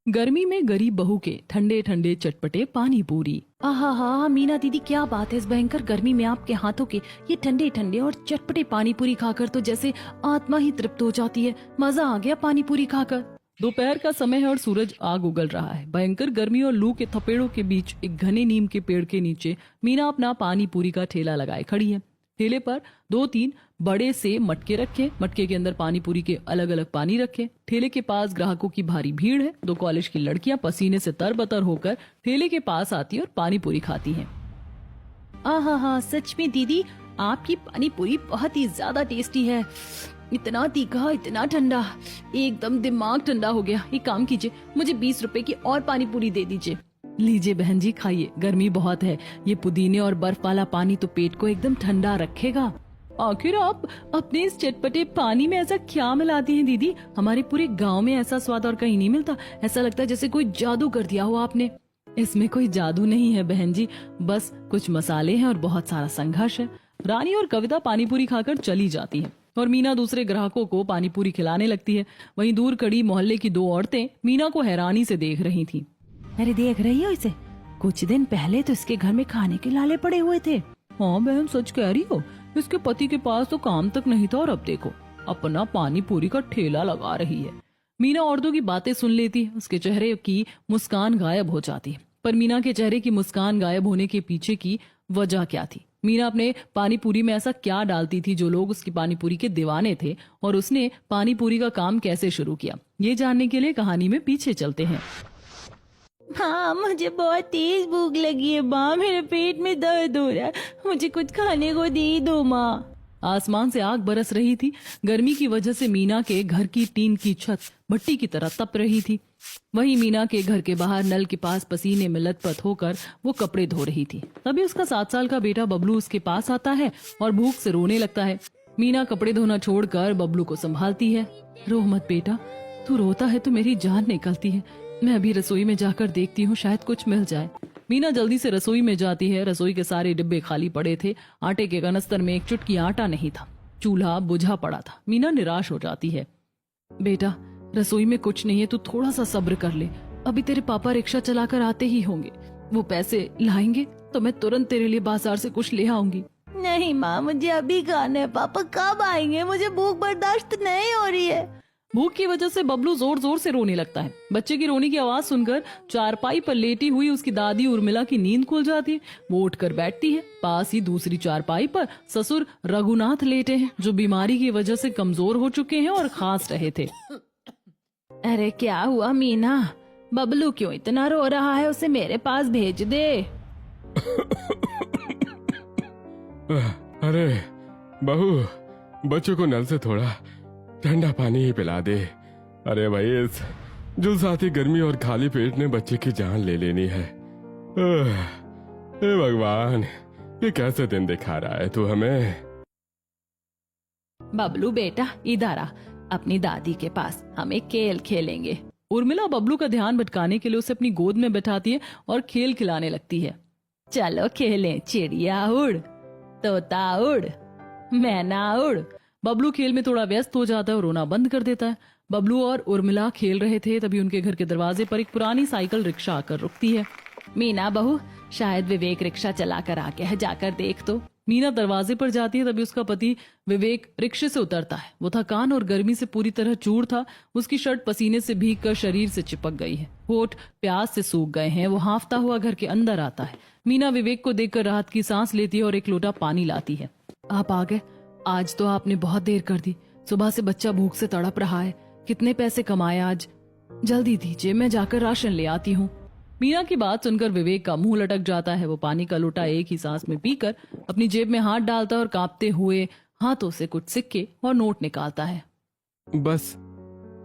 गर्मी में गरीब बहू के ठंडे ठंडे चटपटे पानी पूरी। आहा हा मीना दीदी, क्या बात है, इस भयंकर गर्मी में आपके हाथों के ये ठंडे ठंडे और चटपटे पानी पूरी खाकर तो जैसे आत्मा ही तृप्त हो जाती है। मजा आ गया पानी पूरी खाकर। दोपहर का समय है और सूरज आग उगल रहा है। भयंकर गर्मी और लू के थपेड़ों के बीच एक घने नीम के पेड़ के नीचे मीना अपना पानी पूरी का ठेला लगाए खड़ी है। ठेले पर 2-3 बड़े से मटके रखे, मटके के अंदर पानी पूरी के अलग अलग पानी रखे। ठेले के पास ग्राहकों की भारी भीड़ है। 2 कॉलेज की लड़कियां पसीने से तरबतर होकर ठेले के पास आती है और पानी पूरी खाती हैं। आहा हा, सच में दीदी आपकी पानी पूरी बहुत ही ज्यादा टेस्टी है। इतना तीखा, इतना ठंडा, एकदम दिमाग ठंडा हो गया। एक काम कीजिए, मुझे 20 रुपए की और पानी पूरी दे दीजिए। लीजिए बहन जी, खाइए, गर्मी बहुत है। ये पुदीने और बर्फ वाला पानी तो पेट को एकदम ठंडा रखेगा। आखिर आप अपने इस चटपटे पानी में ऐसा क्या मिलाती हैं दीदी? हमारे पूरे गांव में ऐसा स्वाद और कहीं नहीं मिलता। ऐसा लगता है जैसे कोई जादू कर दिया हो आपने। इसमें कोई जादू नहीं है बहन जी, बस कुछ मसाले हैं और बहुत सारा संघर्ष है। रानी और कविता पानीपुरी खाकर चली जाती है और मीना दूसरे ग्राहकों को पानीपुरी खिलाने लगती है। वहीं दूर खड़ी मोहल्ले की 2 औरतें मीना को हैरानी से देख रही थीं। अरे देख रही हो इसे? कुछ दिन पहले तो इसके घर में खाने के लाले पड़े हुए थे। हाँ बहन, सच कह रही हो। इसके पति के पास तो काम तक नहीं था और अब देखो अपना पानी पूरी का ठेला लगा रही है। मीना औरतों की बातें सुन लेती है। उसके चेहरे की मुस्कान गायब हो जाती है। पर मीना के चेहरे की मुस्कान गायब होने के पीछे की वजह क्या थी? मीना अपने पानी पूरी में ऐसा क्या डालती थी जो लोग उसकी पानी पूरी के दीवाने थे, और उसने पानी पूरी का काम कैसे शुरू किया? ये जानने के लिए कहानी में पीछे चलते हैं। हाँ, मुझे बहुत तेज भूख लगी है माँ, मेरे पेट में दर्द हो रहा है, मुझे कुछ खाने को दे दो माँ। आसमान से आग बरस रही थी। गर्मी की वजह से मीना के घर की टीन की छत भट्टी की तरह तप रही थी। वहीं मीना के घर के बाहर नल के पास पसीने में लथपथ होकर वो कपड़े धो रही थी। तभी उसका 7 साल का बेटा बबलू उसके पास आता है और भूख से रोने लगता है। मीना कपड़े धोना छोड़कर बबलू को संभालती है। रो मत बेटा, तू रोता है तो मेरी जान निकलती है। मैं अभी रसोई में जाकर देखती हूँ, शायद कुछ मिल जाए। मीना जल्दी से रसोई में जाती है। रसोई के सारे डिब्बे खाली पड़े थे। आटे के कनस्तर में एक चुटकी आटा नहीं था। चूल्हा बुझा पड़ा था। मीना निराश हो जाती है। बेटा, रसोई में कुछ नहीं है, तू थोड़ा सा सब्र कर ले। अभी तेरे पापा रिक्शा चलाकर आते ही होंगे। वो पैसे लाएंगे तो मैं तुरंत तेरे लिए बाजार से कुछ ले आऊंगी। नहीं माँ, मुझे अभी खाना है। पापा कब आएंगे? मुझे भूख बर्दाश्त नहीं हो रही है। भूख की वजह से बबलू जोर जोर से रोने लगता है। बच्चे की रोने की आवाज सुनकर चारपाई पर लेटी हुई उसकी दादी उर्मिला की नींद खुल जाती है। वो उठकर बैठती है। पास ही दूसरी चारपाई पर ससुर रघुनाथ लेटे हैं, जो बीमारी की वजह से कमजोर हो चुके हैं और खांस रहे थे। अरे क्या हुआ मीना? बबलू क्यों इतना रो रहा है? उसे मेरे पास भेज दे। अरे बहू, बच्चों को नल से थोड़ा ठंडा पानी ही पिला दे। अरे भाई, इस जुलसाती गर्मी और खाली पेट ने बच्चे की जान ले लेनी है। हे भगवान, ये कैसे दिन दिखा रहा है तू हमें? बबलू बेटा, इधर आ, अपनी दादी के पास हम एक खेल खेलेंगे। उर्मिला बबलू का ध्यान भटकाने के लिए उसे अपनी गोद में बैठाती है और खेल खिलाने लगती है। चलो खेलें, चिड़िया उड़, तोता उड़, मैना उड़। बबलू खेल में थोड़ा व्यस्त हो जाता है और रोना बंद कर देता है। बबलू और उर्मिला खेल रहे थे, तभी उनके घर के दरवाजे पर एक पुरानी साइकिल रिक्शा आकर रुकती है। मीना बहू, शायद विवेक रिक्शा चलाकर आ गया है, जाकर देख तो। मीना दरवाजे पर जाती है, तभी उसका पति विवेक रिक्शे से उतरता है। वो थकान और गर्मी से पूरी तरह चूर था। उसकी शर्ट पसीने से भीगकर शरीर से चिपक गई है। होठ प्यास से सूख गए हैं। वो हांफता हुआ घर के अंदर आता है। मीना विवेक को देखकर राहत की सांस लेती है और एक लोटा पानी लाती है। आप आ गए? आज तो आपने बहुत देर कर दी। सुबह से बच्चा भूख से तड़प रहा है। कितने पैसे कमाए आज? जल्दी दीजिए, मैं जाकर राशन ले आती हूँ। मीना की बात सुनकर विवेक का मुंह लटक जाता है। वो पानी का लोटा एक ही सांस में पीकर अपनी जेब में हाथ डालता है और कांपते हुए हाथों से कुछ सिक्के और नोट निकालता है। बस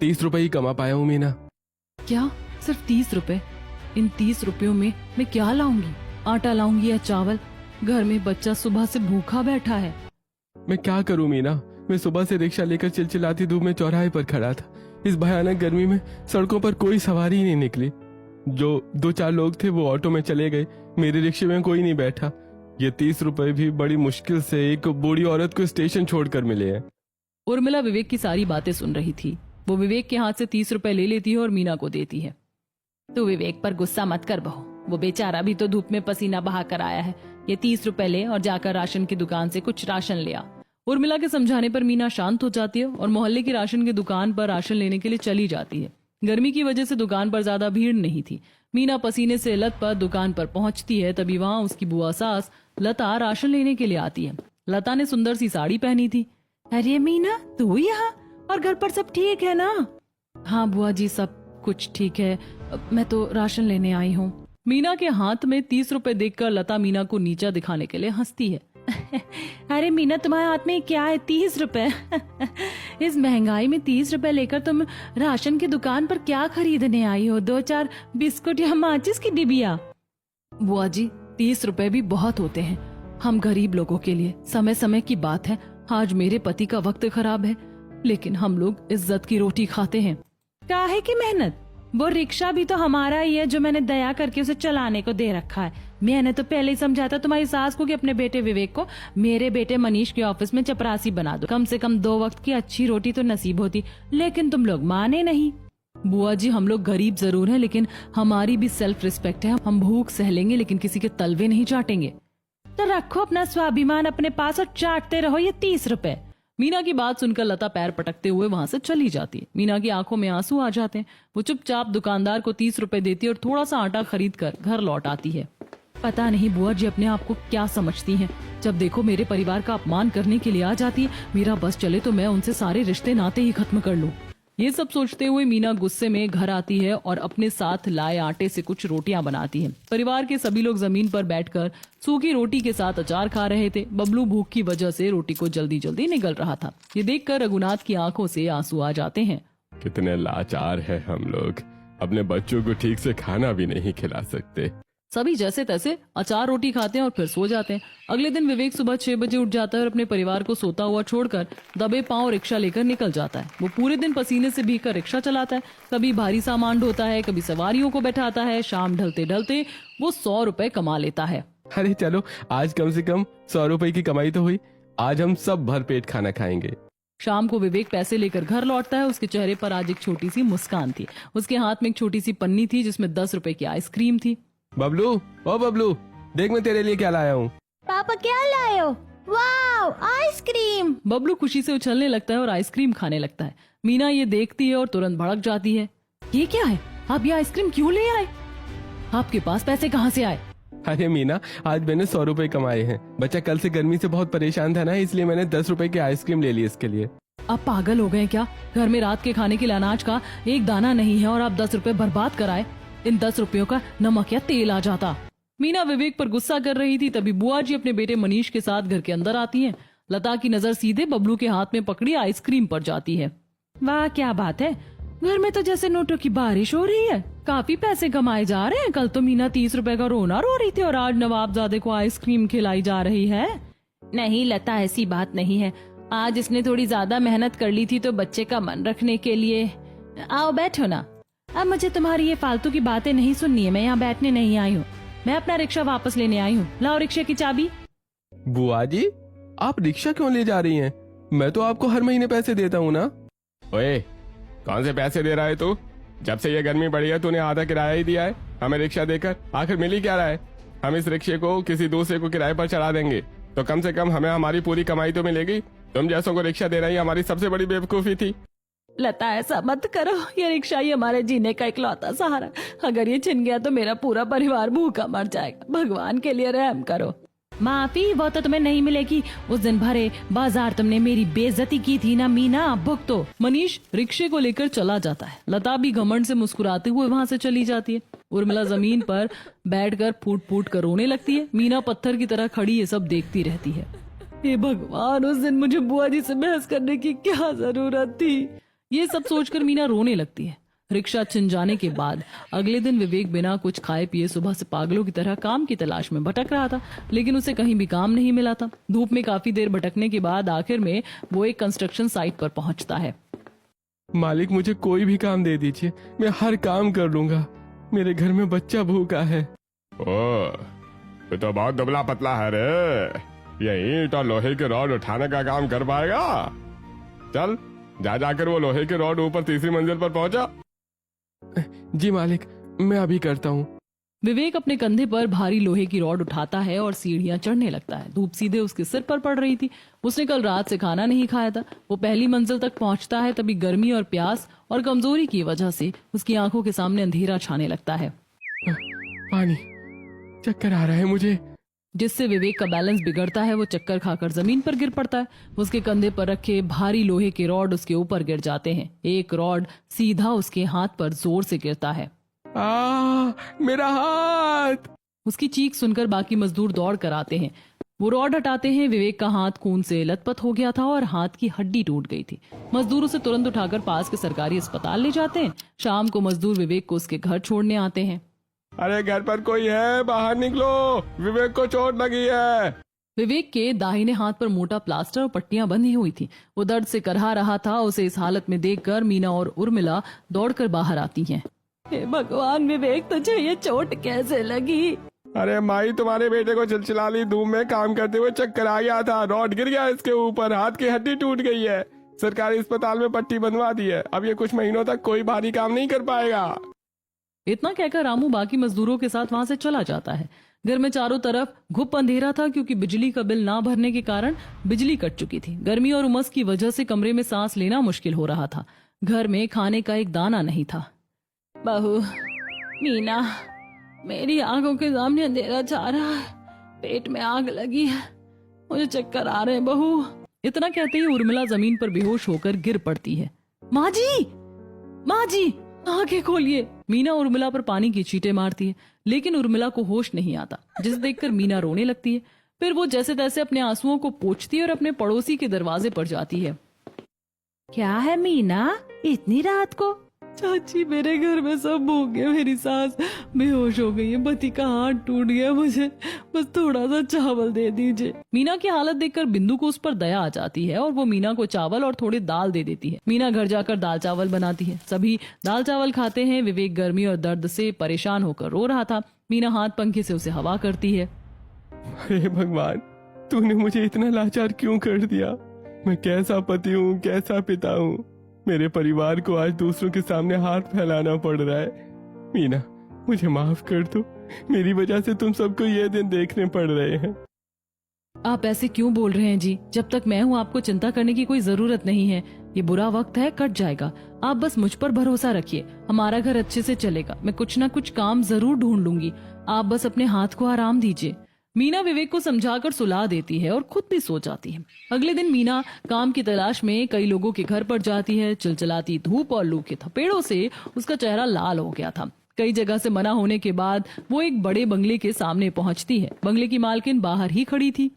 30 रुपए ही कमा पाया हूँ मीना। क्या? सिर्फ 30 रुपए? इन 30 रुपयों में मैं क्या लाऊंगी? आटा लाऊंगी या चावल? घर में बच्चा सुबह से भूखा बैठा है। मैं क्या करूं मीना? मैं सुबह से रिक्शा लेकर चिलचिलाती धूप में चौराहे पर खड़ा था। इस भयानक गर्मी में सड़कों पर कोई सवारी ही नहीं निकली। जो 2-4 लोग थे वो ऑटो में चले गए। मेरे रिक्शे में कोई नहीं बैठा। ये 30 रुपए भी बड़ी मुश्किल से एक बूढ़ी औरत को स्टेशन छोड़कर मिले हैं। उर्मिला विवेक की सारी बातें सुन रही थी। वो विवेक के हाथ से 30 रुपए ले लेती है और मीना को देती है। तू विवेक पर गुस्सा मत कर बहू, वो बेचारा भी तो धूप में पसीना बहा कर आया है। ये 30 रुपए ले और जाकर राशन की दुकान से कुछ राशन ले आ। उर्मिला के समझाने पर मीना शांत हो जाती है और मोहल्ले की राशन की दुकान पर राशन लेने के लिए चली जाती है। गर्मी की वजह से दुकान पर ज्यादा भीड़ नहीं थी। मीना पसीने से लथपथ दुकान पर पहुंचती है, तभी वहां उसकी बुआ सास लता राशन लेने के लिए आती है। लता ने सुंदर सी साड़ी पहनी थी। अरे मीना, तू यहाँ? और घर पर सब ठीक है ना? हाँ बुआ जी, सब कुछ ठीक है, मैं तो राशन लेने आई हूँ। मीना के हाथ में 30 रुपए देखकर लता मीना को नीचा दिखाने के लिए हंसती है। अरे मीना, तुम्हारे हाथ में क्या है? 30 रुपए? इस महंगाई में 30 रुपए लेकर तुम राशन की दुकान पर क्या खरीदने आई हो? 2-4 बिस्कुट या माचिस की डिबिया? बुआ जी, 30 रुपए भी बहुत होते हैं हम गरीब लोगों के लिए। समय समय की बात है, आज मेरे पति का वक्त खराब है, लेकिन हम लोग इज्जत की रोटी खाते हैं। काहे की मेहनत? वो रिक्शा भी तो हमारा ही है, जो मैंने दया करके उसे चलाने को दे रखा है। मैंने तो पहले ही समझाता तुम्हारी सास को कि अपने बेटे विवेक को मेरे बेटे मनीष के ऑफिस में चपरासी बना दो, कम से कम 2 वक्त की अच्छी रोटी तो नसीब होती, लेकिन तुम लोग माने नहीं। बुआ जी, हम लोग गरीब जरूर हैं, लेकिन हमारी भी सेल्फ रिस्पेक्ट है। हम भूख सह लेंगे, लेकिन किसी के तलवे नहीं चाटेंगे। तो रखो अपना स्वाभिमान अपने पास और चाटते रहो ये 30 रुपए। मीना की बात सुनकर लता पैर पटकते हुए वहां से चली जाती है। मीना की आंखों में आंसू आ जाते हैं। वो चुपचाप दुकानदार को 30 रुपए देती है और थोड़ा सा आटा खरीद कर घर लौट आती है। पता नहीं बुआ जी अपने आप को क्या समझती हैं। जब देखो मेरे परिवार का अपमान करने के लिए आ जाती है। मेरा बस चले तो मैं उनसे सारे रिश्ते नाते ही खत्म कर लूं। ये सब सोचते हुए मीना गुस्से में घर आती है और अपने साथ लाए आटे से कुछ रोटियां बनाती है। परिवार के सभी लोग जमीन पर बैठकर सूखी रोटी के साथ अचार खा रहे थे। बबलू भूख की वजह से रोटी को जल्दी जल्दी निगल रहा था। ये देखकर रघुनाथ की आंखों से आंसू आ जाते हैं। कितने लाचार है हम लोग, अपने बच्चों को ठीक से खाना भी नहीं खिला सकते। सभी जैसे तैसे अचार रोटी खाते हैं और फिर सो जाते हैं। अगले दिन विवेक सुबह 6 बजे उठ जाता है और अपने परिवार को सोता हुआ छोड़कर दबे पांव रिक्शा लेकर निकल जाता है। वो पूरे दिन पसीने से भीगकर रिक्शा चलाता है। कभी भारी सामान ढोता है, कभी सवारियों को बैठाता है। शाम ढलते ढलते वो 100 रुपए कमा लेता है। अरे चलो, आज कम से कम 100 रुपए की कमाई तो हुई। आज हम सब भरपेट खाना खाएंगे। शाम को विवेक पैसे लेकर घर लौटता है। उसके चेहरे पर आज एक छोटी सी मुस्कान थी। उसके हाथ में एक छोटी सी पन्नी थी जिसमें 10 रुपए की आइसक्रीम थी। बबलू, ओ बबलू, देख मैं तेरे लिए क्या लाया हूँ। पापा क्या लाए हो? Wow, ice cream! बबलू खुशी से उछलने लगता है और आइसक्रीम खाने लगता है। मीना ये देखती है और तुरंत भड़क जाती है। ये क्या है? आप ये आइसक्रीम क्यों ले आए? आपके पास पैसे कहाँ से आए? अरे मीना, आज मैंने 100 रुपए कमाए हैं। बच्चा कल से गर्मी से बहुत परेशान था ना, इसलिए मैंने 10 रुपए की आइसक्रीम ले ली इसके लिए। आप पागल हो गए क्या? घर में रात के खाने के लिए अनाज का एक दाना नहीं है और आप 10 रुपए बर्बाद कराए। इन 10 रुपयों का नमक या तेल आ जाता। मीना विवेक पर गुस्सा कर रही थी, तभी बुआ जी अपने बेटे मनीष के साथ घर के अंदर आती हैं। लता की नजर सीधे बबलू के हाथ में पकड़ी आइसक्रीम पर जाती है। वाह, क्या बात है! घर में तो जैसे नोटों की बारिश हो रही है। काफी पैसे कमाए जा रहे हैं। कल तो मीना 30 रुपए का रोना रो रही थी और आज नवाबजादे को आइसक्रीम खिलाई जा रही है। नहीं लता, ऐसी बात नहीं है। आज इसने थोड़ी ज्यादा मेहनत कर ली थी तो बच्चे का मन रखने के लिए। आओ बैठो ना। अब मुझे तुम्हारी ये फालतू की बातें नहीं सुननी है। मैं यहाँ बैठने नहीं आई हूँ, मैं अपना रिक्शा वापस लेने आई हूँ। लाओ रिक्शे की चाबी। बुआ जी, आप रिक्शा क्यों ले जा रही हैं? मैं तो आपको हर महीने पैसे देता हूँ ना। ओए, कौन से पैसे दे रहा है तू? जब से ये गर्मी बढ़ी है तूने आधा किराया ही दिया है हमें रिक्शा देकर। आखिर मिल ही क्या रहा है? हम इस रिक्शे को किसी दूसरे को किराए पर चढ़ा देंगे तो कम से कम हमें हमारी पूरी कमाई तो मिलेगी। तुम जैसों को रिक्शा देना ही हमारी सबसे बड़ी बेवकूफी थी। लता, ऐसा मत करो। ये रिक्शा ही हमारे जीने का इकलौता सहारा। अगर ये छिन गया तो मेरा पूरा परिवार भूखा मर जाएगा। भगवान के लिए रहम करो। माफी वो तो तुम्हें नहीं मिलेगी। उस दिन भरे बाजार तुमने मेरी बेइज्जती की थी ना मीना, भुगतो। मनीष रिक्शे को लेकर चला जाता है। लता भी घमंड से मुस्कुराते हुए वहां से चली जाती है। उर्मिला जमीन पर बैठकर फूट फूट कर रोने लगती है। मीना पत्थर की तरह खड़ी ये सब देखती रहती है। हे भगवान, उस दिन मुझे बुआ जी से बहस करने की क्या जरूरत थी? ये सब सोचकर मीना रोने लगती है। रिक्शा छिन जाने के बाद अगले दिन विवेक बिना कुछ खाए पिए सुबह से पागलों की तरह काम की तलाश में भटक रहा था, लेकिन उसे कहीं भी काम नहीं मिला था। धूप में काफी देर भटकने के बाद आखिर में वो एक कंस्ट्रक्शन साइट पर पहुंचता है। मालिक, मुझे कोई भी काम दे दीजिए, मैं हर काम कर लूंगा। मेरे घर में बच्चा भूखा है। ओ, तो बहुत दुबला पतला है रे। ये ईंट और लोहे के रॉड उठाने का काम कर पाएगा? चल, जा जाकर वो लोहे के रॉड ऊपर तीसरी मंजिल पर पहुंचा। जी मालिक, मैं अभी करता हूँ। विवेक अपने कंधे पर भारी लोहे की रॉड उठाता है और सीढ़ियां चढ़ने लगता है। धूप सीधे उसके सिर पर पड़ रही थी। उसने कल रात से खाना नहीं खाया था। वो पहली मंजिल तक पहुंचता है तभी गर्मी और प्यास और कमजोरी की वजह से उसकी आंखों के सामने अंधेरा छाने लगता है, पानी, चक्कर आ रहा है मुझे। जिससे विवेक का बैलेंस बिगड़ता है। वो चक्कर खाकर जमीन पर गिर पड़ता है। उसके कंधे पर रखे भारी लोहे के रॉड उसके ऊपर गिर जाते हैं। एक रॉड सीधा उसके हाथ पर जोर से गिरता है। मेरा हाथ! उसकी चीख सुनकर बाकी मजदूर दौड़ कर आते हैं। वो रॉड हटाते हैं। विवेक का हाथ खून से लथपथ हो गया था और हाथ की हड्डी टूट गई थी। मजदूर उसे तुरंत उठाकर पास के सरकारी अस्पताल ले जाते हैं। शाम को मजदूर विवेक को उसके घर छोड़ने आते हैं। अरे घर पर कोई है, बाहर निकलो, विवेक को चोट लगी है। विवेक के दाहिने हाथ पर मोटा प्लास्टर और पट्टियां बंधी हुई थी। वो दर्द से करहा रहा था। उसे इस हालत में देखकर मीना और उर्मिला दौड़कर बाहर आती हैं। हे भगवान, विवेक तुझे ये चोट कैसे लगी? अरे माई, तुम्हारे बेटे को चिलचिलाली धूप में काम करते हुए चक्कर आ गया था। रॉड गिर गया इसके ऊपर, हाथ की हड्डी टूट गई है। सरकारी अस्पताल में पट्टी बंधवा दी है। अब ये कुछ महीनों तक कोई भारी काम नहीं कर पाएगा। इतना कहकर रामू बाकी मजदूरों के साथ वहां से चला जाता है। घर में चारों तरफ घुप अंधेरा था क्योंकि बिजली का बिल ना भरने के कारण बिजली कट चुकी थी। गर्मी और उमस की वजह से कमरे में सांस लेना मुश्किल हो रहा था। घर में खाने का एक दाना नहीं था। बहू, मीना, मेरी आंखों के सामने अंधेरा छा रहा है, पेट में आग लगी है, मुझे चक्कर आ रहे हैं बहू। इतना कहते ही उर्मिला जमीन पर बेहोश होकर गिर पड़ती है। माँ जी, माँ जी, आंखें खोलिए। मीना उर्मिला पर पानी की छींटे मारती है, लेकिन उर्मिला को होश नहीं आता, जिसे देखकर मीना रोने लगती है। फिर वो जैसे तैसे अपने आंसुओं को पोंछती है और अपने पड़ोसी के दरवाजे पर जाती है। क्या है मीना, इतनी रात को? चाची, मेरे घर में सब हो गया। मेरी सास बेहोश हो गई है, पति का हाथ टूट गया, मुझे बस थोड़ा सा चावल दे दीजिए। मीना की हालत देखकर बिंदु को उस पर दया आ जाती है और वो मीना को चावल और थोड़ी दाल दे देती है। मीना घर जाकर दाल चावल बनाती है। सभी दाल चावल खाते हैं। विवेक गर्मी और दर्द से परेशान होकर रो रहा था। मीना हाथ पंखे से उसे हवा करती है। हे भगवान, तूने मुझे इतना लाचार क्यों कर दिया? मैं कैसा पति हूँ, कैसा पिता हूँ। मेरे परिवार को आज दूसरों के सामने हाथ फैलाना पड़ रहा है। मीना, मुझे माफ कर दो। मेरी वजह से तुम सबको ये दिन देखने पड़ रहे हैं। आप ऐसे क्यों बोल रहे हैं जी? जब तक मैं हूँ आपको चिंता करने की कोई जरूरत नहीं है। ये बुरा वक्त है, कट जाएगा। आप बस मुझ पर भरोसा रखिए। हमारा घर अच्छे से चलेगा। मैं कुछ ना कुछ काम जरूर ढूंढ लूंगी। आप बस अपने हाथ को आराम दीजिए। मीना विवेक को समझाकर सुला देती है और खुद भी सो जाती है। अगले दिन मीना काम की तलाश में कई लोगों के घर पर जाती है। चिलचिलाती धूप और लू के थपेड़ों से उसका चेहरा लाल हो गया था। कई जगह से मना होने के बाद वो एक बड़े बंगले के सामने पहुंचती है। बंगले की मालकिन बाहर ही खड़ी थी।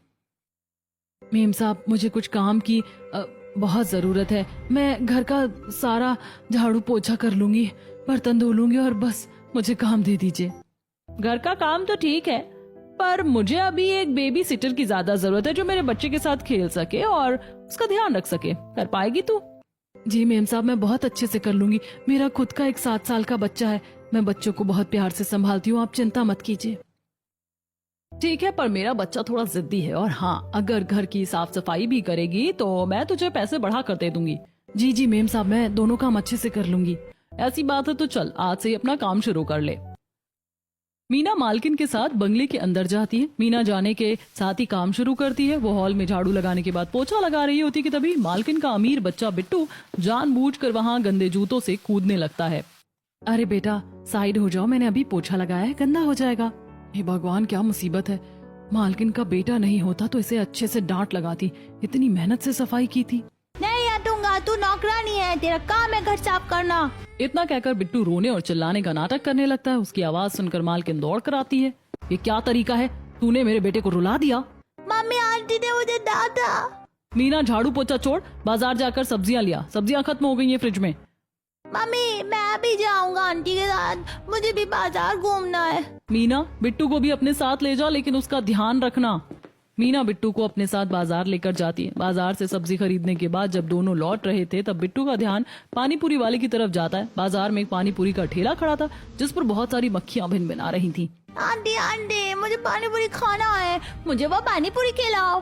मेम साहब, मुझे कुछ काम की बहुत जरूरत है। मैं घर का सारा झाड़ू पोछा कर लूंगी, बर्तन धो लूंगी और बस मुझे काम दे दीजिए। घर का काम तो ठीक है, पर मुझे अभी एक बेबी सिटर की ज्यादा जरूरत है जो मेरे बच्चे के साथ खेल सके और उसका ध्यान रख सके। कर पाएगी तू? जी मेम साहब, मैं बहुत अच्छे से कर लूंगी। मेरा खुद का एक 7 साल का बच्चा है। मैं बच्चों को बहुत प्यार से संभालती हूँ, आप चिंता मत कीजिए। ठीक है, पर मेरा बच्चा थोड़ा जिद्दी है। और हाँ, अगर घर की साफ सफाई भी करेगी तो मैं तुझे पैसे बढ़ा कर दे दूंगी। जी जी मेम साहब, मैं दोनों काम अच्छे से कर लूंगी। ऐसी बात है तो चल, आज से अपना काम शुरू कर ले। मीना मालकिन के साथ बंगले के अंदर जाती है। मीना जाने के साथ ही काम शुरू करती है। वो हॉल में झाड़ू लगाने के बाद पोछा लगा रही होती कि तभी मालकिन का अमीर बच्चा बिट्टू जानबूझकर वहां गंदे जूतों से कूदने लगता है। अरे बेटा, साइड हो जाओ, मैंने अभी पोछा लगाया है, गंदा हो जाएगा। हे भगवान, क्या मुसीबत है। मालकिन का बेटा नहीं होता तो इसे अच्छे से डांट लगाती। इतनी मेहनत से सफाई की थी। नहीं हटूंगा, तू नौकरानी है, तेरा काम है घर साफ करना। इतना कहकर बिट्टू रोने और चिल्लाने का नाटक करने लगता है। उसकी आवाज सुनकर मालकिन दौड़ कर आती है। ये क्या तरीका है? तूने मेरे बेटे को रुला दिया। मम्मी, आंटी ने मुझे डांटा। मीना, झाड़ू पोछा छोड़, बाजार जाकर सब्जियां लिया। सब्जियां खत्म हो गई हैं फ्रिज में। मम्मी, मैं भी जाऊंगा आंटी के साथ, मुझे भी बाजार घूमना है। मीना, बिट्टू को भी अपने साथ ले जा, लेकिन उसका ध्यान रखना। मीना बिट्टू को अपने साथ बाजार लेकर जाती है। बाजार से सब्जी खरीदने के बाद जब दोनों लौट रहे थे तब बिट्टू का ध्यान पानीपुरी वाले की तरफ जाता है। बाजार में एक पानीपुरी का ठेला खड़ा था जिस पर बहुत सारी मक्खियां भिन भिना रही थी। आंटी, मुझे पानीपुरी खाना है, मुझे वो पानीपुरी खिलाओ।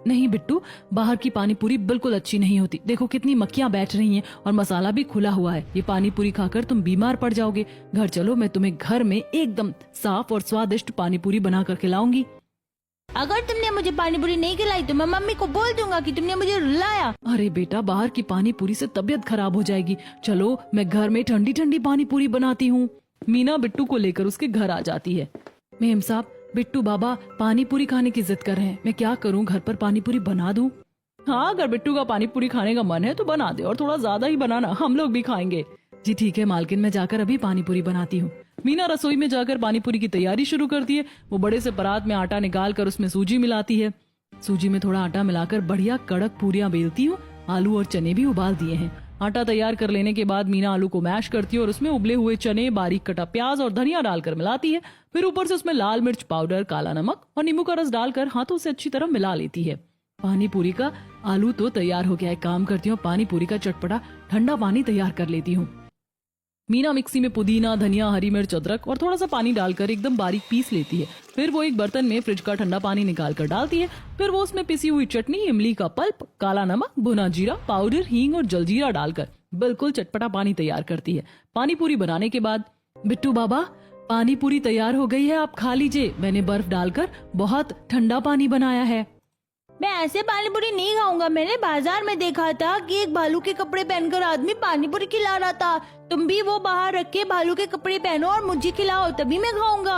नहीं बिट्टू, बाहर की पानी पूरी बिल्कुल अच्छी नहीं होती। देखो कितनी मक्खियां बैठ रही हैं और मसाला भी खुला हुआ है। ये पानी पूरी खाकर तुम बीमार पड़ जाओगे। घर चलो, मैं तुम्हें घर में एकदम साफ और स्वादिष्ट पानी पूरी बना कर खिलाऊंगी। अगर तुमने मुझे पानी पूरी नहीं खिलाई तो मैं मम्मी को बोल दूंगा कि तुमने मुझे रुलाया। अरे बेटा, बाहर की पानी पूरी से तबीयत खराब हो जाएगी। चलो, मैं घर में ठंडी ठंडी पानी पूरी बनाती हूँ। मीना बिट्टू को लेकर उसके घर आ जाती है। मेम साहब, बिट्टू बाबा पानी पूरी खाने की जिद कर रहे हैं। मैं क्या करूँ, घर पर पानी पूरी बना दूँ? हाँ, अगर बिट्टू का पानी पूरी खाने का मन है तो बना दे, और थोड़ा ज्यादा ही बनाना, हम लोग भी खाएंगे। जी ठीक है मालकिन, मैं जाकर अभी पानी पूरी बनाती हूँ। मीना रसोई में जाकर पानी पूरी की तैयारी शुरू करती है। वो बड़े से परात में आटा निकाल कर उसमें सूजी मिलाती है। सूजी में थोड़ा आटा मिलाकर बढ़िया कड़क पूरियां बेलती हूँ। आलू और चने भी उबाल दिए हैं। आटा तैयार कर लेने के बाद मीना आलू को मैश करती है और उसमें उबले हुए चने, बारीक कटा प्याज और धनिया डालकर मिलाती है। फिर ऊपर से उसमें लाल मिर्च पाउडर, काला नमक और नींबू का रस डालकर हाथों से अच्छी तरह मिला लेती है। पानी पूरी का आलू तो तैयार हो गया है। काम करती हूँ, पानी पूरी का चटपटा ठंडा पानी तैयार कर लेती हूँ। मीना मिक्सी में पुदीना, धनिया, हरी मिर्च, अदरक और थोड़ा सा पानी डालकर एकदम बारीक पीस लेती है। फिर वो एक बर्तन में फ्रिज का ठंडा पानी निकाल कर डालती है। फिर वो उसमें पिसी हुई चटनी, इमली का पल्प, काला नमक, भुना जीरा पाउडर, हींग और जलजीरा डालकर बिल्कुल चटपटा पानी तैयार करती है। पानी पूरी बनाने के बाद, बिट्टू बाबा पानी पूरी तैयार हो गई है, आप खा लीजिए। मैंने बर्फ डालकर बहुत ठंडा पानी बनाया है। मैं ऐसे पानी पूरी नहीं खाऊंगा। मैंने बाजार में देखा था कि एक भालू के कपड़े पहनकर आदमी पानी पूरी खिला रहा था। तुम भी वो बाहर रख के भालू के कपड़े पहनो और मुझे खिलाओ, तभी मैं खाऊंगा।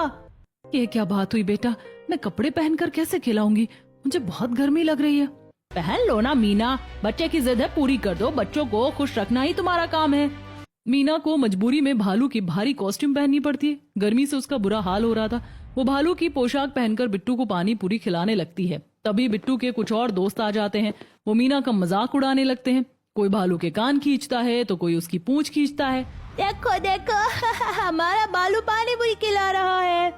ये क्या बात हुई बेटा, मैं कपड़े पहनकर कैसे खिलाऊंगी? मुझे बहुत गर्मी लग रही है। पहन लो ना मीना, बच्चे की जिद है पूरी कर दो। बच्चों को खुश रखना ही तुम्हारा काम है। मीना को मजबूरी में भालू की भारी कॉस्ट्यूम पहननी पड़ती है। गर्मी से उसका बुरा हाल हो रहा था। वो भालू की पोशाक पहनकर बिट्टू को पानी पूरी खिलाने लगती है। तभी बिट्टू के कुछ और दोस्त आ जाते हैं। वो मीना का मजाक उड़ाने लगते हैं। कोई भालू के कान खींचता है तो कोई उसकी पूंछ खींचता है। देखो देखो हमारा भालू पानी पूरी खिला रहा है।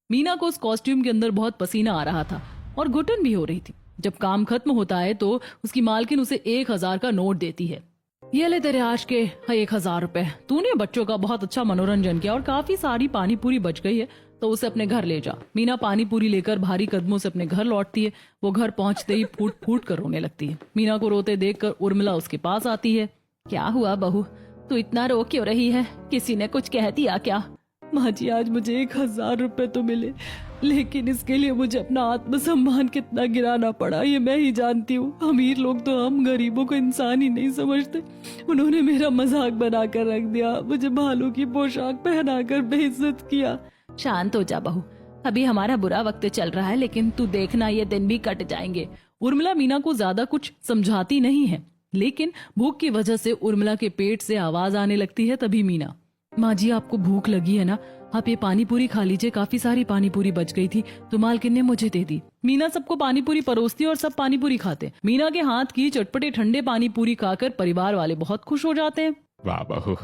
मीना को उस कॉस्ट्यूम के अंदर बहुत पसीना आ रहा था और घुटन भी हो रही थी। जब काम खत्म होता है तो उसकी मालकिन उसे 1000 का नोट देती है। ये ले तेरे आज के 1000 रुपए। तूने बच्चों का बहुत अच्छा मनोरंजन किया और काफी सारी पानी पूरी बच गई है, तो उसे अपने घर ले जा। मीना पानी पूरी लेकर भारी कदमों से अपने घर लौटती है। वो घर पहुंचते ही फूट फूट कर रोने लगती है। मीना को रोते देखकर उर्मिला उसके पास आती है। क्या हुआ बहू, तू इतना रो क्यों रही है? किसी ने कुछ कह दिया क्या? माँ जी, आज मुझे 1000 रुपए तो मिले, लेकिन इसके लिए मुझे अपना आत्मसम्मान कितना गिराना पड़ा ये मैं ही जानती हूँ। अमीर लोग तो हम गरीबों को इंसान ही नहीं समझते। उन्होंने मेरा मजाक बना कर रख दिया, मुझे भालू की पोशाक पहनाकर बेइज्जत किया। शांत हो जा बहू, अभी हमारा बुरा वक्त चल रहा है, लेकिन तू देखना ये दिन भी कट जाएंगे। उर्मिला मीना को ज्यादा कुछ समझाती नहीं है, लेकिन भूख की वजह से उर्मिला के पेट से आवाज आने लगती है। तभी मीना, माँ जी आपको भूख लगी है ना, आप ये पानी पूरी खा लीजिए। काफी सारी पानी पूरी बच गई थी तो मालकिन ने मुझे दे दी। मीना सबको पानी पूरी परोसती है और सब पानी पूरी खाते। मीना के हाथ की चटपटे ठंडे पानी पूरी खाकर परिवार वाले बहुत खुश हो जाते हैं। वाह बहू,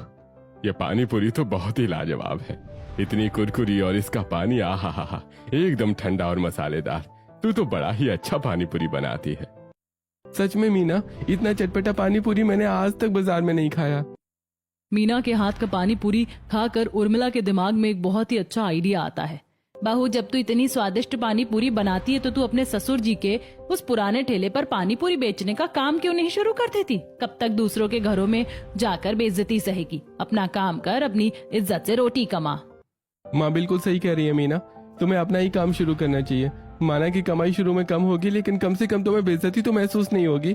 ये पानी पूरी तो बहुत ही लाजवाब है। इतनी कुरकुरी और इसका पानी आहा हा हा, एकदम ठंडा और मसालेदार। तू तो बड़ा ही अच्छा पानी पूरी बनाती है। सच में मीना, इतना चटपटा पानी पूरी मैंने आज तक बाजार में नहीं खाया। मीना के हाथ का पानी पूरी खाकर उर्मिला के दिमाग में एक बहुत ही अच्छा आइडिया आता है। बहू, जब तू इतनी स्वादिष्ट पानी पूरी बनाती है तो तू अपने ससुर जी के उस पुराने ठेले पर पानी पूरी बेचने का काम क्यों नहीं शुरू कर देती? कब तक दूसरों के घरों में जाकर बेइज्जती सहेगी? अपना काम कर, अपनी इज्जत से रोटी कमा। माँ बिल्कुल सही कह रही है मीना, तुम्हें अपना ही काम शुरू करना चाहिए। माना कि कमाई शुरू में कम होगी, लेकिन कम से कम तुम्हें बेइज्जती तो महसूस नहीं होगी।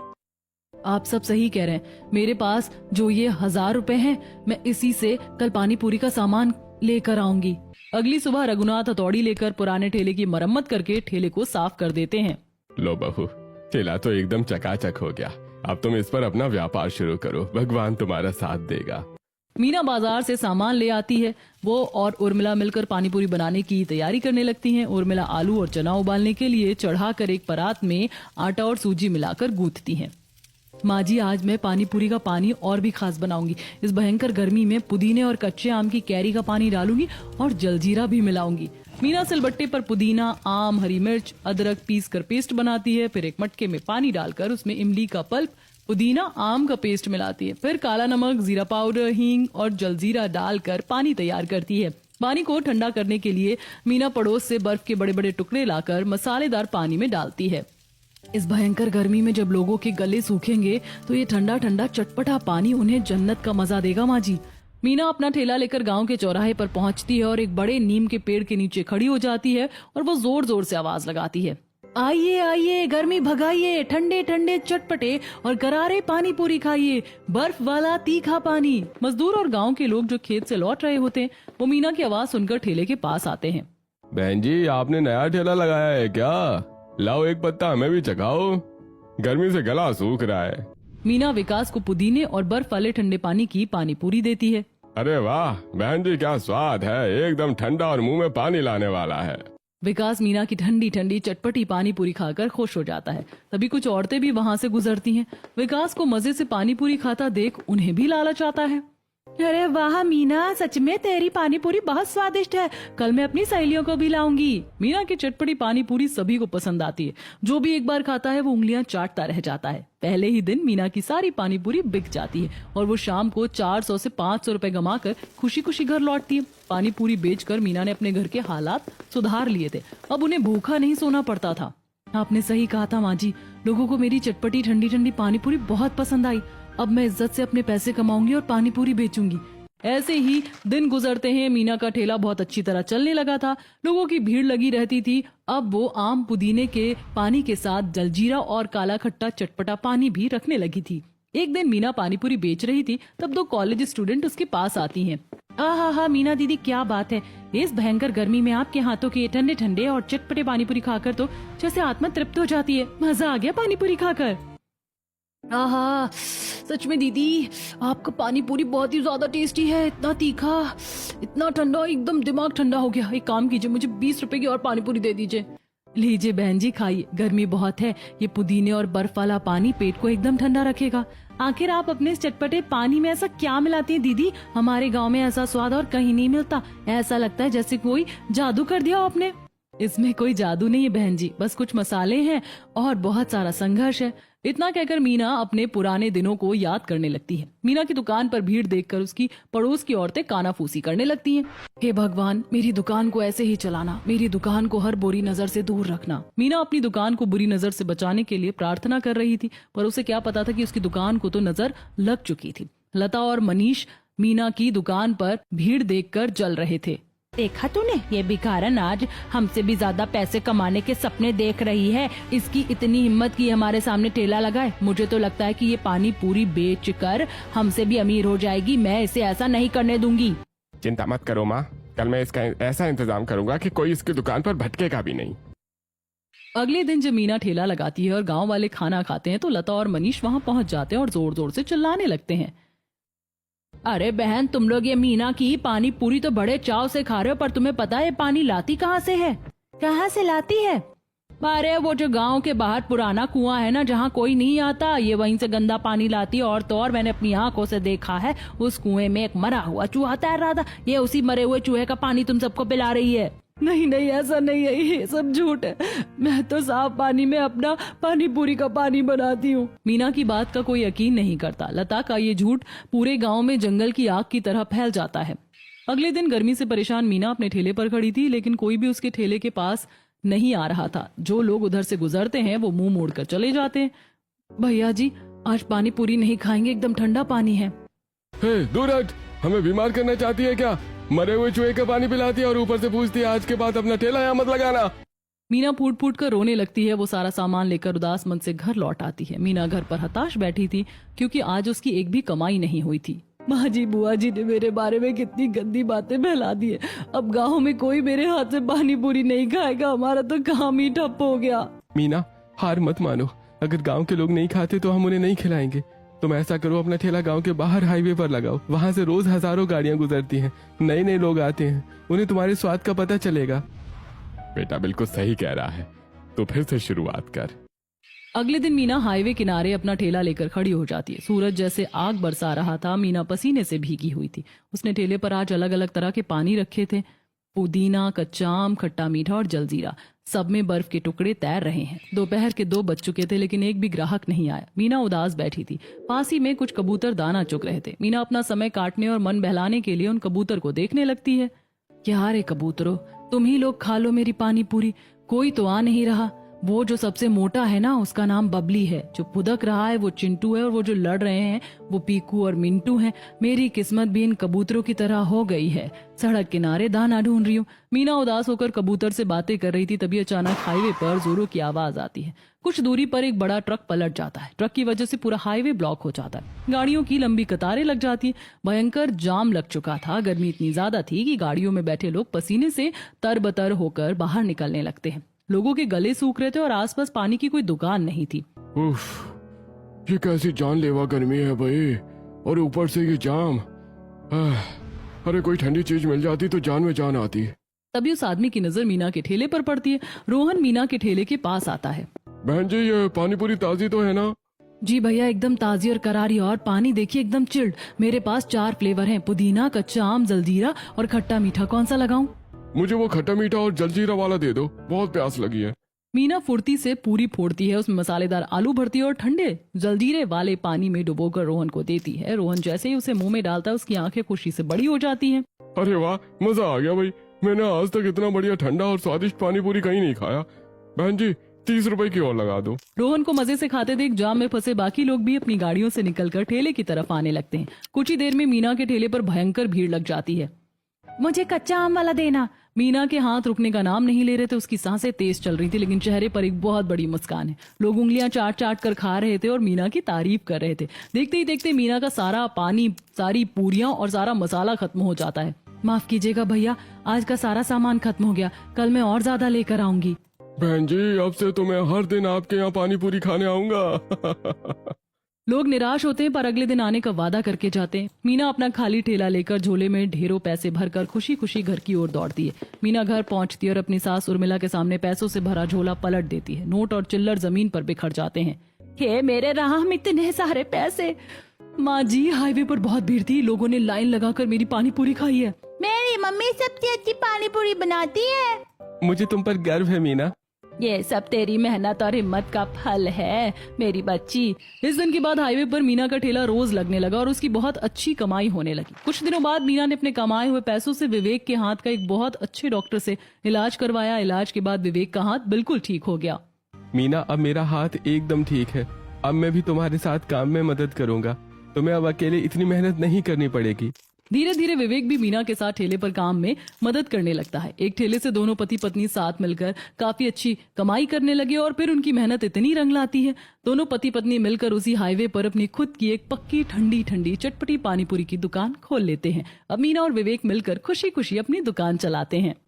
आप सब सही कह रहे हैं। मेरे पास जो ये 1000 रुपए हैं, मैं इसी से कल पानी पूरी का सामान लेकर आऊंगी। अगली सुबह रघुनाथ हथौड़ी लेकर पुराने ठेले की मरम्मत करके ठेले को साफ कर देते हैं। लो बहू, ठेला तो एकदम चकाचक हो गया। अब तुम इस पर अपना व्यापार शुरू करो, भगवान तुम्हारा साथ देगा। मीना बाजार से सामान ले आती है। वो और उर्मिला मिलकर पानी पूरी बनाने की तैयारी करने लगती हैं। उर्मिला आलू और चना उबालने के लिए चढ़ाकर एक परात में आटा और सूजी मिलाकर गूंथती हैं। माँ जी, आज मैं पानी पूरी का पानी और भी खास बनाऊंगी। इस भयंकर गर्मी में पुदीने और कच्चे आम की कैरी का पानी डालूंगी और जलजीरा भी मिलाऊंगी। मीना सिलबट्टे पर पुदीना, आम, हरी मिर्च, अदरक पीस कर पेस्ट बनाती है। फिर एक मटके में पानी डालकर उसमें इमली का पल्प, पुदीना, आम का पेस्ट मिलाती है। फिर काला नमक, जीरा पाउडर, हींग और जलजीरा डालकर पानी तैयार करती है। पानी को ठंडा करने के लिए मीना पड़ोस से बर्फ के बड़े बड़े टुकड़े लाकर मसालेदार पानी में डालती है। इस भयंकर गर्मी में जब लोगों के गले सूखेंगे तो ये ठंडा ठंडा चटपटा पानी उन्हें जन्नत का मजा देगा माँ जी। मीना अपना ठेला लेकर गांव के चौराहे पर पहुंचती है और एक बड़े नीम के पेड़ के नीचे खड़ी हो जाती है और वो जोर जोर से आवाज लगाती है, आइए आइए गर्मी भगाइए, ठंडे ठंडे चटपटे और करारे पानी पूरी खाइए, बर्फ वाला तीखा पानी। मजदूर और गांव के लोग जो खेत से लौट रहे होते हैं वो मीना की आवाज सुनकर ठेले के पास आते हैं। बहन जी, आपने नया ठेला लगाया है क्या? लाओ एक पत्ता हमें भी चखाओ, गर्मी से गला सूख रहा है। मीना विकास को पुदीने और बर्फ वाले ठंडे पानी की पानी पूरी देती है। अरे वाह बहन जी, क्या स्वाद है, एकदम ठंडा और मुंह में पानी लाने वाला है। विकास मीना की ठंडी ठंडी चटपटी पानी पूरी खाकर खुश हो जाता है। तभी कुछ औरतें भी वहाँ से गुजरती हैं। विकास को मजे से पानी पूरी खाता देख उन्हें भी लालच आता है। अरे वाह मीना, सच में तेरी पानी पूरी बहुत स्वादिष्ट है, कल मैं अपनी सहेलियों को भी लाऊंगी। मीना की चटपटी पानी पूरी सभी को पसंद आती है। जो भी एक बार खाता है वो उंगलियां चाटता रह जाता है। पहले ही दिन मीना की सारी पानी पूरी बिक जाती है और वो शाम को 400 से 500 रुपए कमाकर खुशी खुशी घर लौटती है। पानी पूरी बेचकर मीना ने अपने घर के हालात सुधार लिए थे। अब उन्हें भूखा नहीं सोना पड़ता था। आपने सही कहा था माँ जी, लोगों को मेरी चटपटी ठंडी ठंडी पानी पूरी बहुत पसंद आई। अब मैं इज्जत से अपने पैसे कमाऊंगी और पानी पूरी बेचूंगी। ऐसे ही दिन गुजरते हैं। मीना का ठेला बहुत अच्छी तरह चलने लगा था। लोगों की भीड़ लगी रहती थी। अब वो आम पुदीने के पानी के साथ जलजीरा और काला खट्टा चटपटा पानी भी रखने लगी थी। एक दिन मीना पानी पूरी बेच रही थी, तब 2 कॉलेज स्टूडेंट उसके पास आती हैं। आहा मीना दीदी, क्या बात है, इस भयंकर गर्मी में आपके हाथों के ठंडे ठंडे और चटपटे पानी पूरी खाकर तो जैसे आत्मा तृप्त हो जाती है। मजा आ गया पानी पूरी खाकर। आहा, सच में दीदी आपका पानी पूरी बहुत ही ज्यादा टेस्टी है। इतना तीखा, इतना ठंडा, एकदम दिमाग ठंडा हो गया। एक काम कीजिए, मुझे 20 रुपए की और पानी पूरी दे दीजिए। लीजिए बहन जी, खाइए, गर्मी बहुत है। ये पुदीने और बर्फ वाला पानी पेट को एकदम ठंडा रखेगा। आखिर आप अपने इस चटपटे पानी में ऐसा क्या मिलाती हैं दीदी? हमारे गांव में ऐसा स्वाद और कहीं नहीं मिलता। ऐसा लगता है जैसे कोई जादू कर दिया आपने। इसमें कोई जादू नहीं है बहन जी, बस कुछ मसाले हैं और बहुत सारा संघर्ष है। इतना कहकर मीना अपने पुराने दिनों को याद करने लगती है। मीना की दुकान पर भीड़ देखकर उसकी पड़ोस की औरतें कानाफूसी करने लगती हैं। हे भगवान, मेरी दुकान को ऐसे ही चलाना, मेरी दुकान को हर बुरी नजर से दूर रखना। मीना अपनी दुकान को बुरी नजर से बचाने के लिए प्रार्थना कर रही थी, पर उसे क्या पता था कि उसकी दुकान को तो नजर लग चुकी थी। लता और मनीष मीना की दुकान पर भीड़ देखकर जल रहे थे। देखा तूने, ये भिखारन आज हमसे भी ज्यादा पैसे कमाने के सपने देख रही है। इसकी इतनी हिम्मत की हमारे सामने ठेला लगाए। मुझे तो लगता है कि ये पानी पूरी बेचकर हमसे भी अमीर हो जाएगी। मैं इसे ऐसा नहीं करने दूंगी। चिंता मत करो माँ, कल मैं इसका ऐसा इंतजाम करूंगा कि कोई इसकी दुकान पर भटकेगा भी नहीं। अगले दिन जब मीना ठेला लगाती है और गांव वाले खाना खाते हैं तो लता और मनीष वहां पहुंच जाते हैं और जोर जोर से चिल्लाने लगते हैं। अरे बहन, तुम लोग ये मीना की पानी पूरी तो बड़े चाव से खा रहे हो, पर तुम्हें पता है ये पानी लाती कहाँ से है? कहाँ से लाती है? अरे वो जो गांव के बाहर पुराना कुआं है ना, जहाँ कोई नहीं आता, ये वहीं से गंदा पानी लाती है। और तो और मैंने अपनी आंखों से देखा है, उस कुएं में एक मरा हुआ चूहा तैर रहा था। ये उसी मरे हुए चूहे का पानी तुम सबको पिला रही है। नहीं नहीं, ऐसा नहीं है, ये सब झूठ है। मैं तो साफ पानी में अपना पानी पूरी का पानी बनाती हूँ। मीना की बात का कोई यकीन नहीं करता। लता का ये झूठ पूरे गांव में जंगल की आग की तरह फैल जाता है। अगले दिन गर्मी से परेशान मीना अपने ठेले पर खड़ी थी, लेकिन कोई भी उसके ठेले के पास नहीं आ रहा था। जो लोग उधर से गुजरते हैं वो मुंह मोड़कर चले जाते हैं। भैया जी, आज पानी पूरी नहीं खाएंगे, एकदम ठंडा पानी है। हे, दूर हट, हमें बीमार करना चाहती है क्या? मरे हुए चूहे का पानी पिलाती है और ऊपर से पूछती है आज के बाद अपना ठेला यहाँ मत लगाना। मीना फूट फूट कर रोने लगती है। वो सारा सामान लेकर उदास मन से घर लौट आती है। मीना घर पर हताश बैठी थी क्योंकि आज उसकी एक भी कमाई नहीं हुई थी। माँ जी, बुआ जी ने मेरे बारे में कितनी गंदी बातें फैला दी है। अब गाँव में कोई मेरे हाथ से पानी पूरी नहीं खाएगा। हमारा तो काम ही ठप हो गया। मीना, हार मत मानो। अगर गांव के लोग नहीं खाते तो हम उन्हें नहीं खिलाएंगे। तुम ऐसा करो, अपना ठेला गांव के बाहर हाईवे पर लगाओ। वहां से रोज हजारों गाड़ियां गुजरती हैं, नए नए लोग आते हैं, उन्हें तुम्हारे स्वाद का पता चलेगा। बेटा बिल्कुल सही कह रहा है, तो फिर से शुरुआत कर। अगले दिन मीना हाईवे किनारे अपना ठेला लेकर खड़ी हो जाती है। सूरज जैसे आग बरसा रहा था। मीना पसीने से भीगी हुई थी। उसने ठेले पर आज अलग अलग तरह के पानी रखे थे। पुदीना, कच्चा आम, खट्टा मीठा और जलजीरा। सब में बर्फ के टुकड़े तैर रहे हैं। दोपहर के 2 बज चुके थे, लेकिन एक भी ग्राहक नहीं आया। मीना उदास बैठी थी। पास ही में कुछ कबूतर दाना चुग रहे थे। मीना अपना समय काटने और मन बहलाने के लिए उन कबूतर को देखने लगती है। क्या रे कबूतरों, तुम ही लोग खा लो मेरी पानी पूरी, कोई तो आ नहीं रहा। वो जो सबसे मोटा है ना, उसका नाम बबली है। जो फुदक रहा है वो चिंटू है, और वो जो लड़ रहे हैं वो पीकू और मिंटू हैं। मेरी किस्मत भी इन कबूतरों की तरह हो गई है। सड़क किनारे दाना ढूंढ रही हूँ। मीना उदास होकर कबूतर से बातें कर रही थी, तभी अचानक हाईवे पर जोरों की आवाज आती है। कुछ दूरी पर एक बड़ा ट्रक पलट जाता है। ट्रक की वजह से पूरा हाईवे ब्लॉक हो जाता है। गाड़ियों की लंबी कतारें लग जाती है। भयंकर जाम लग चुका था। गर्मी इतनी ज्यादा थी कि गाड़ियों में बैठे लोग पसीने से तरबतर होकर बाहर निकलने लगते हैं। लोगों के गले सूख रहे थे और आसपास पानी की कोई दुकान नहीं थी। उफ, ये कैसी जानलेवा गर्मी है भाई, और ऊपर से ये जाम। अरे कोई ठंडी चीज मिल जाती तो जान में जान आती। तभी उस आदमी की नजर मीना के ठेले पर पड़ती है। रोहन मीना के ठेले के पास आता है। बहन जी, ये पानी पूरी ताजी तो है ना? जी भैया, एकदम ताजी और करारी, और पानी देखिए एकदम चिल्ड। मेरे पास 4 फ्लेवर हैं, पुदीना, कच्चा आम, जलजीरा और खट्टा मीठा। कौन सा लगाऊं? मुझे वो खट्टा मीठा और जलजीरा वाला दे दो, बहुत प्यास लगी है। मीना फुर्ती से पूरी फोड़ती है, उसमें मसालेदार आलू भरती है और ठंडे जलजीरे वाले पानी में डुबोकर रोहन को देती है। रोहन जैसे ही उसे मुंह में डालता है, उसकी आंखें खुशी से बड़ी हो जाती हैं। अरे वाह, मजा आ गया भाई। मैंने आज तक इतना बढ़िया ठंडा और स्वादिष्ट पानी पूरी कहीं नहीं खाया। बहन जी, 30 रुपए की और लगा दो। रोहन को मजे से खाते देख जाम में फंसे बाकी लोग भी अपनी गाड़ियों से निकलकर ठेले की तरफ आने लगते हैं। कुछ ही देर में मीना के ठेले पर भयंकर भीड़ लग जाती है। मुझे कच्चा आम वाला देना। मीना के हाथ रुकने का नाम नहीं ले रहे थे। उसकी सांसें तेज चल रही थी, लेकिन चेहरे पर एक बहुत बड़ी मुस्कान है। लोग उंगलियां चाट चाट कर खा रहे थे और मीना की तारीफ कर रहे थे। देखते ही देखते मीना का सारा पानी, सारी पूरियां और सारा मसाला खत्म हो जाता है। माफ कीजिएगा भैया, आज का सारा सामान खत्म हो गया। कल मैं और ज्यादा लेकर आऊंगी। बहन जी, अब से तो मैं हर दिन आपके यहाँ पानी पूरी खाने आऊंगा। लोग निराश होते हैं पर अगले दिन आने का वादा करके जाते हैं। मीना अपना खाली ठेला लेकर झोले में ढेरों पैसे भरकर खुशी खुशी घर की ओर दौड़ती है। मीना घर पहुंचती है और अपनी सास उर्मिला के सामने पैसों से भरा झोला पलट देती है। नोट और चिल्लर जमीन पर बिखर जाते हैं। हे मेरे राम, इतने सारे पैसे। माँ जी, हाईवे पर बहुत भीड़ थी, लोगों ने लाइन लगाकर मेरी पानी पूरी खाई है। मेरी मम्मी सबसे अच्छी पानी पूरी बनाती है। मुझे तुम पर गर्व है मीना। ये सब तेरी मेहनत और हिम्मत का फल है मेरी बच्ची। इस दिन के बाद हाईवे पर मीना का ठेला रोज लगने लगा और उसकी बहुत अच्छी कमाई होने लगी। कुछ दिनों बाद मीना ने अपने कमाए हुए पैसों से विवेक के हाथ का एक बहुत अच्छे डॉक्टर से इलाज करवाया। इलाज के बाद विवेक का हाथ बिल्कुल ठीक हो गया। मीना, अब मेरा हाथ एकदम ठीक है। अब मैं भी तुम्हारे साथ काम में मदद करूंगा। तुम्हें अब अकेले इतनी मेहनत नहीं करनी पड़ेगी। धीरे धीरे विवेक भी मीना के साथ ठेले पर काम में मदद करने लगता है। एक ठेले से दोनों पति पत्नी साथ मिलकर काफी अच्छी कमाई करने लगे और फिर उनकी मेहनत इतनी रंग लाती है। दोनों पति पत्नी मिलकर उसी हाईवे पर अपनी खुद की एक पक्की ठंडी ठंडी चटपटी पानीपुरी की दुकान खोल लेते हैं। अब मीना और विवेक मिलकर खुशी खुशी अपनी दुकान चलाते हैं।